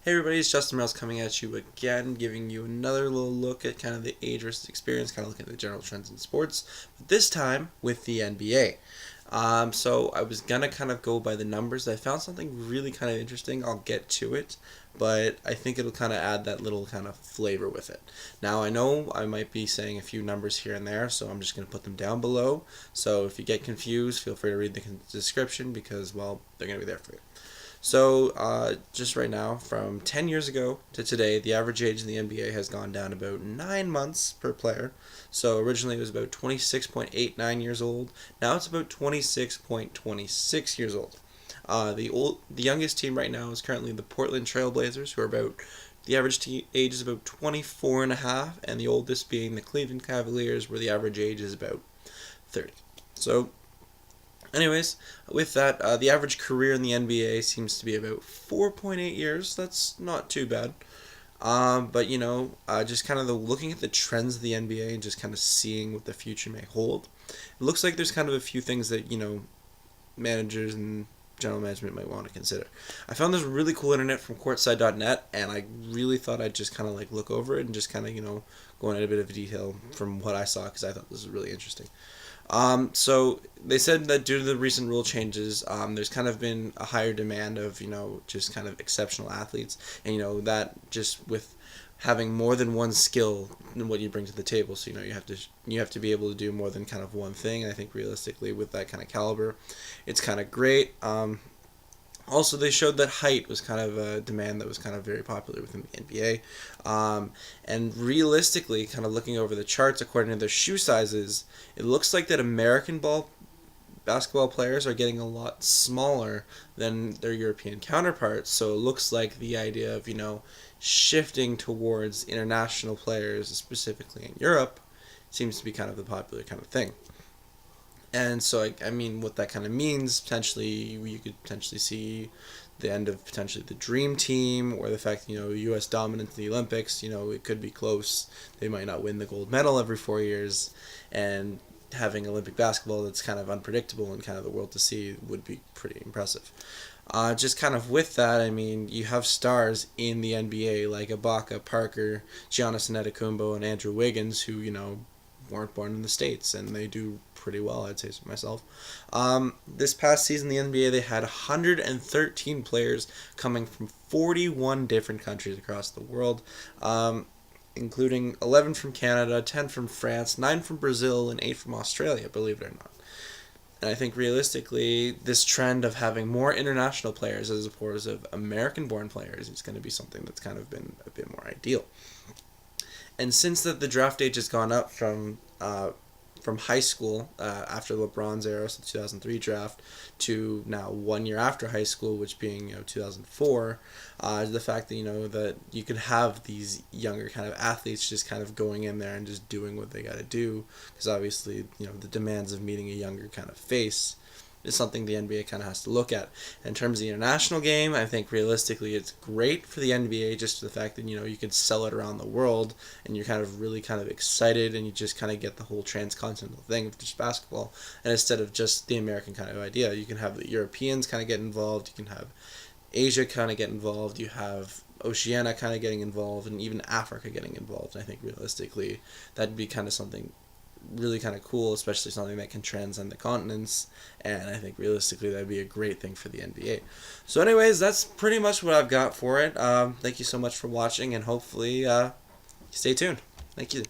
Hey everybody, it's Justin Mills coming at you again, giving you another little look at kind of the age versus experience, kind of looking at the general trends in sports, but this time with the NBA. So I was gonna kind of go by the numbers. I found something really kind of interesting. I'll get to it, but I think it'll kind of add that little kind of flavor with it. Now I know I might be saying a few numbers here and there, so I'm just gonna put them down below. So if you get confused, feel free to read the description because, well, they're gonna be there for you. So, just right now, from 10 years ago to today, the average age in the NBA has gone down about 9 months per player. So, originally it was about 26.89 years old. Now it's about 26.26 years old. The youngest team right now is currently the Portland Trail Blazers, who are about the average age is about 24 and a half, and the oldest being the Cleveland Cavaliers, where the average age is about 30. So, anyways, with that, the average career in the NBA seems to be about 4.8 years. That's not too bad. But just kind of looking at the trends of the NBA and just kind of seeing what the future may hold, it looks like there's kind of a few things that managers and general management might want to consider. I found this really cool internet from courtside.net, and I really thought I'd just kind of like look over it and just kind of go into a bit of detail from what I saw because I thought this was really interesting. So they said that due to the recent rule changes, there's kind of been a higher demand of, just kind of exceptional athletes. And, that just with having more than one skill than what you bring to the table. So, you have to be able to do more than kind of one thing. And I think realistically with that kind of caliber, it's kind of great. Also, they showed that height was kind of a demand that was kind of very popular within the NBA. And realistically, kind of looking over the charts according to their shoe sizes, it looks like that American basketball players are getting a lot smaller than their European counterparts. So it looks like the idea of, shifting towards international players, specifically in Europe, seems to be kind of the popular kind of thing. And so, I mean, what that kind of means, potentially, you could potentially see the end of potentially the dream team, or the fact that, U.S. dominance in the Olympics, it could be close. They might not win the gold medal every 4 years, and having Olympic basketball that's kind of unpredictable and kind of the world to see would be pretty impressive. Just kind of with that, I mean, you have stars in the NBA like Ibaka, Parker, Giannis Antetokounmpo, and Andrew Wiggins, who, weren't born in the States, and they do pretty well, I'd say so myself. This past season, the NBA, they had 113 players coming from 41 different countries across the world, including 11 from Canada, 10 from France, 9 from Brazil, and 8 from Australia, believe it or not. And I think realistically, this trend of having more international players as opposed to American-born players is going to be something that's kind of been a bit more ideal. And since the draft age has gone up from high school after LeBron's era, so the 2003 draft, to now 1 year after high school, which being 2004, the fact that that you could have these younger kind of athletes just kind of going in there and just doing what they got to do, because obviously the demands of meeting a younger kind of face is something the NBA kind of has to look at. In terms of the international game, I think realistically it's great for the NBA just for the fact that, you can sell it around the world and you're kind of really kind of excited and you just kind of get the whole transcontinental thing of just basketball. And instead of just the American kind of idea, you can have the Europeans kind of get involved, you can have Asia kind of get involved, you have Oceania kind of getting involved, and even Africa getting involved. I think realistically that'd be kind of something really kind of cool, especially something that can transcend the continents, and I think realistically that'd be a great thing for the NBA. So anyways, that's pretty much what I've got for it. Thank you so much for watching, and hopefully stay tuned. Thank you.